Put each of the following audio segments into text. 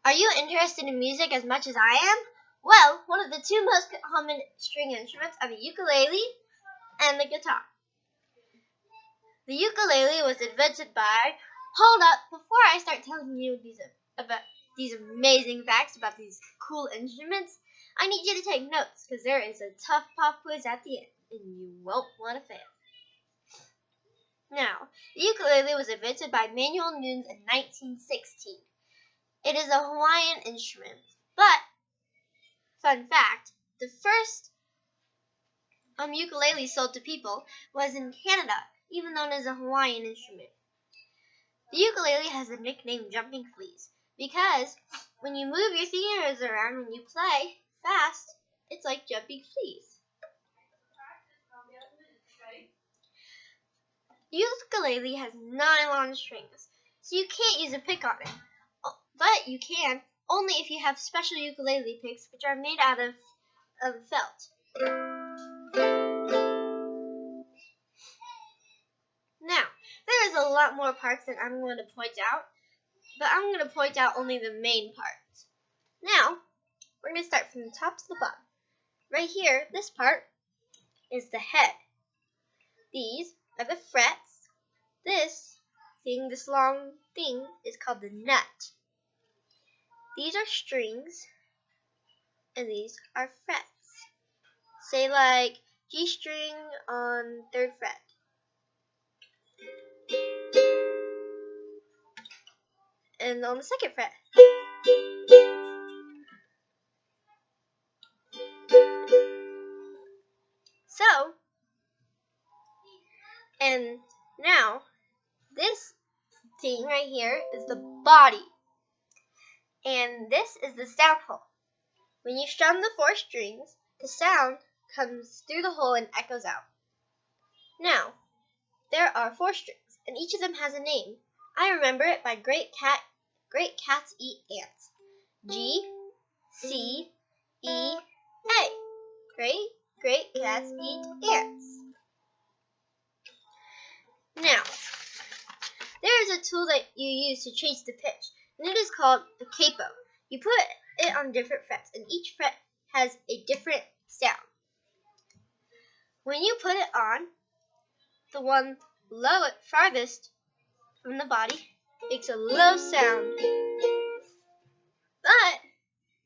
Are you interested in music as much as I am? Well, one of the two most common string instruments are the ukulele and the guitar. The ukulele was invented by... Hold up, before I start telling you these amazing facts about these cool instruments, I need you to take notes, because there is a tough pop quiz at the end, and you won't want to fail. Now, the ukulele was invented by Manuel Nunes in 1916. It is a Hawaiian instrument, but, fun fact, the first ukulele sold to people was in Canada, even known as a Hawaiian instrument. The ukulele has the nickname Jumping Fleas because when you move your fingers around when you play fast, it's like jumping fleas. The ukulele has nylon strings, so you can't use a pick on it. But you can, only if you have special ukulele picks, which are made out of felt. Now, there is a lot more parts that I'm going to point out, but I'm going to point out only the main parts. Now, we're going to start from the top to the bottom. Right here, this part is the head. These are the frets. This long thing, is called the nut. These are strings, and these are frets. Say like G string on 3rd fret. And on the 2nd fret. So, and now, this thing right here is the body. And this is the sound hole. When you strum the 4 strings, the sound comes through the hole and echoes out. Now, there are 4 strings, and each of them has a name. I remember it by Great Cats Eat Ants. G, C, E, A. Great cats eat ants. Now, there is a tool that you use to change the pitch, and it is called a capo. You put it on different frets, and each fret has a different sound. When you put it on, the one farthest from the body makes a low sound. But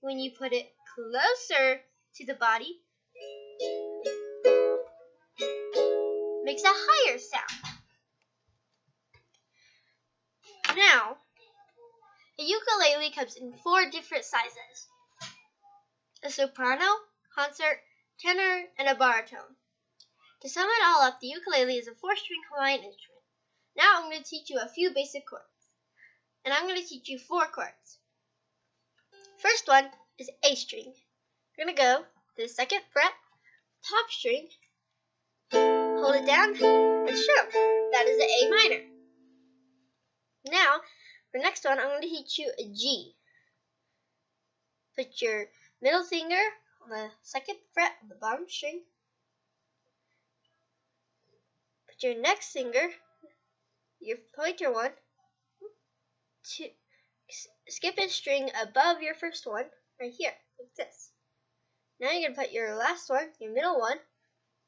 when you put it closer to the body, it makes a higher sound. Now, a ukulele comes in 4 different sizes: a soprano, concert, tenor, and a baritone. To sum it all up, the ukulele is a 4-string Hawaiian instrument. Now I'm going to teach you a few basic chords, and I'm going to teach you 4 chords. First one is A string. We're going to go to the 2nd fret, top string, hold it down, and strum. That is the A minor. Now, for the next one, I'm going to teach you a G. Put your middle finger on the 2nd fret on the bottom string. Put your next finger, your pointer one, to skip a string above your first one, right here, like this. Now you're going to put your last one, your middle one,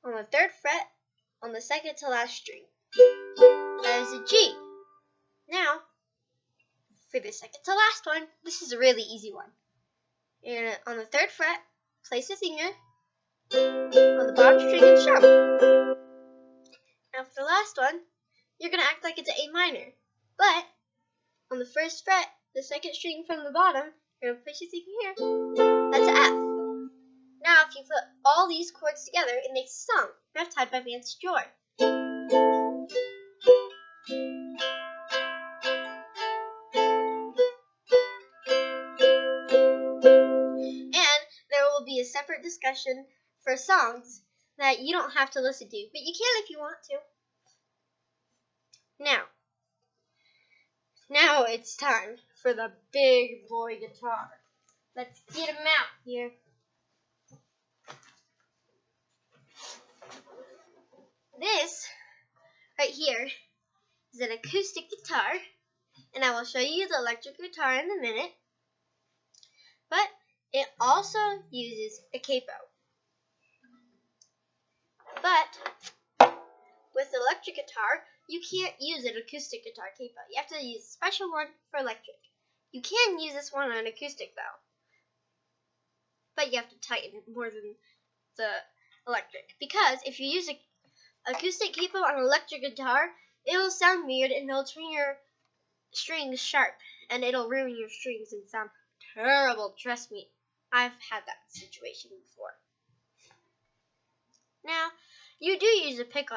on the 3rd fret on the 2nd to last string. That is a G. Now, for the 2nd to last one, this is a really easy one. You're going to, on the 3rd fret, place a finger on the bottom string and strum. Now for the last one, you're going to act like it's an A minor. But, on the 1st fret, the 2nd string from the bottom, you're going to place your finger here. That's an F. Now if you put all these chords together, it makes a song, Riptide by Vance Joy. Be a separate discussion for songs that you don't have to listen to, but you can if you want to. Now it's time for the big boy guitar. Let's get him out here. This right here is an acoustic guitar, and I will show you the electric guitar in a minute. but it also uses a capo. But with electric guitar, you can't use an acoustic guitar capo. You have to use a special one for electric. You can use this one on acoustic though, but you have to tighten it more than the electric, because if you use an acoustic capo on an electric guitar, it will sound weird and it'll turn your strings sharp and it'll ruin your strings and sound terrible. Trust me, I've had that situation before. Now, you do use a pick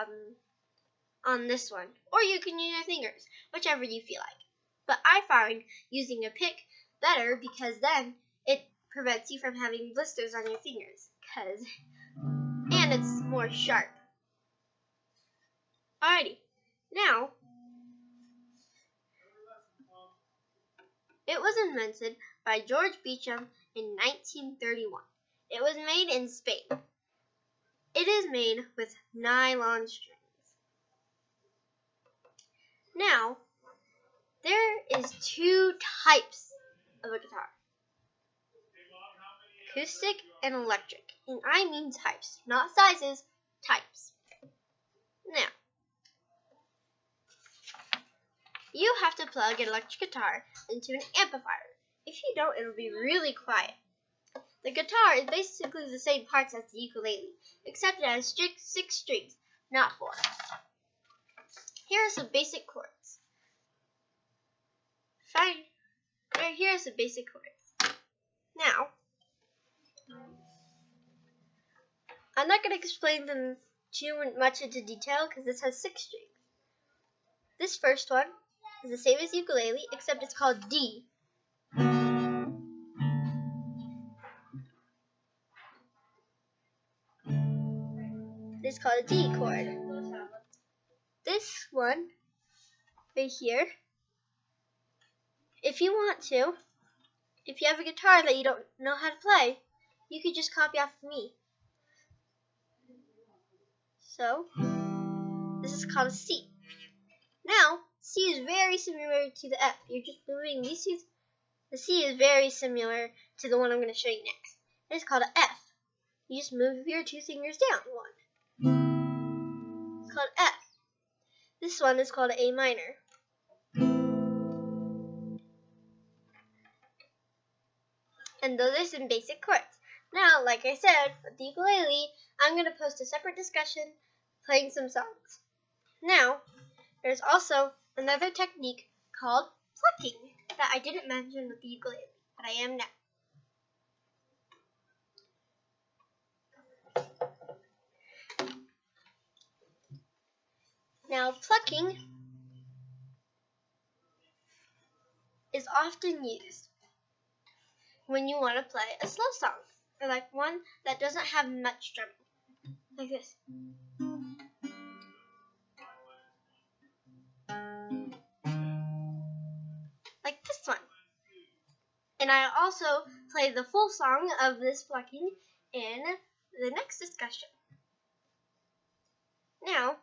on this one, or you can use your fingers, whichever you feel like. But I find using a pick better because then it prevents you from having blisters on your fingers, and it's more sharp. Alrighty, now it was invented by George Beecham in 1931. It was made in Spain. It is made with nylon strings. Now, there is two types of a guitar: acoustic and electric. And I mean types, not sizes, types. Now, you have to plug an electric guitar into an amplifier. If you don't, it'll be really quiet. The guitar is basically the same parts as the ukulele, except it has 6 strings, not 4. Here are some basic chords. Here are some basic chords. Now, I'm not going to explain them too much into detail because this has 6 strings. This first one is the same as ukulele, except it's called D. It's called a D chord. This one right here, if you want to, if you have a guitar that you don't know how to play, you could just copy off of me. So, this is called a C. Now, C is very similar to the F. You're just moving these two. The C is very similar to the one I'm going to show you next. It's called an F. You just move your 2 fingers down. One. It's called F. This one is called an A minor. And those are some basic chords. Now, like I said, with the ukulele, I'm going to post a separate discussion playing some songs. Now, there's also another technique called plucking that I didn't mention with the ukulele, but I am now. Now, plucking is often used when you want to play a slow song, or like one that doesn't have much strumming, like this. Like this one. And I also play the full song of this plucking in the next discussion. Now,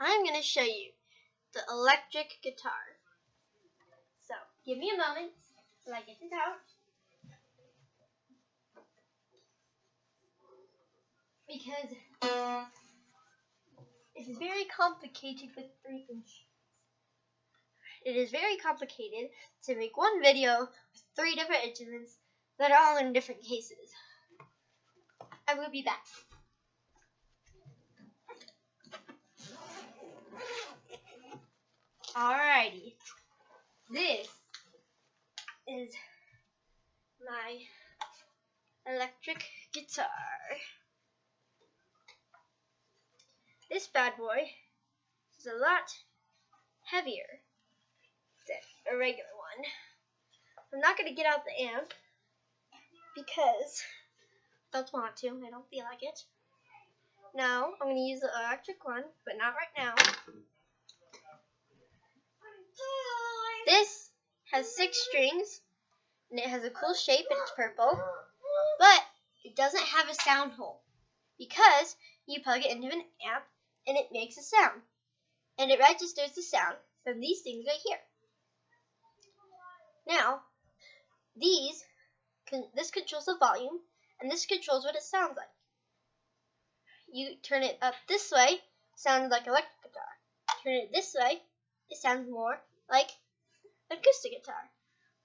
I'm going to show you the electric guitar. So, give me a moment till I get this out. Because it is very complicated with 3 instruments. It is very complicated to make one video with 3 different instruments that are all in different cases. I will be back. Alrighty. This is my electric guitar. This bad boy is a lot heavier than a regular one. I'm not going to get out the amp because I don't want to. I don't feel like it. Now, I'm going to use the electric one, but not right now. This has 6 strings, and it has a cool shape, and it's purple, but it doesn't have a sound hole because you plug it into an amp, and it makes a sound, and it registers the sound from these things right here. Now, This controls the volume, and this controls what it sounds like. You turn it up this way, sounds like electric guitar. Turn it this way, it sounds more like acoustic guitar.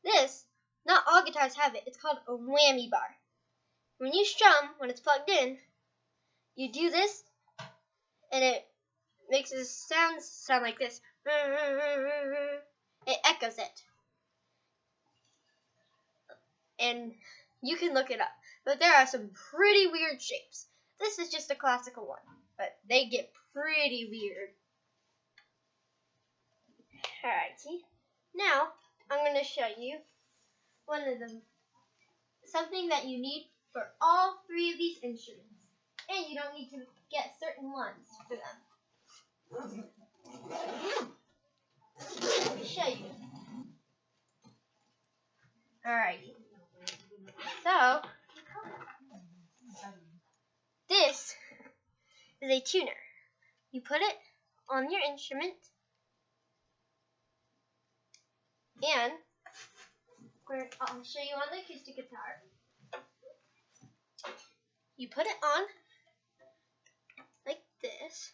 This, not all guitars have it. It's called a whammy bar. When you strum, when it's plugged in, you do this, and it makes the sounds sound like this. It echoes it. And you can look it up. But there are some pretty weird shapes. This is just a classical one, but they get pretty weird. Alrighty. Now, I'm going to show you something that you need for all three of these instruments. And you don't need to get certain ones for them. Let me show you. Alrighty. So, this is a tuner. You put it on your instrument, and I'll show you on the acoustic guitar. You put it on like this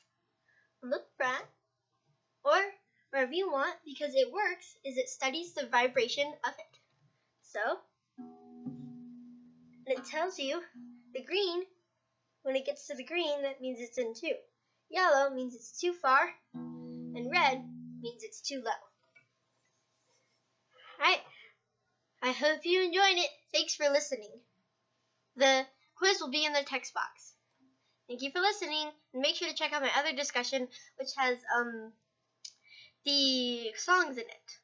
on the front, or wherever you want, because it works is it studies the vibration of it. So, and it tells you the green, when it gets to the green, that means it's in 2. Yellow means it's too far, and red means it's too low. Alright, I hope you enjoyed it. Thanks for listening. The quiz will be in the text box. Thank you for listening, and make sure to check out my other discussion, which has the songs in it.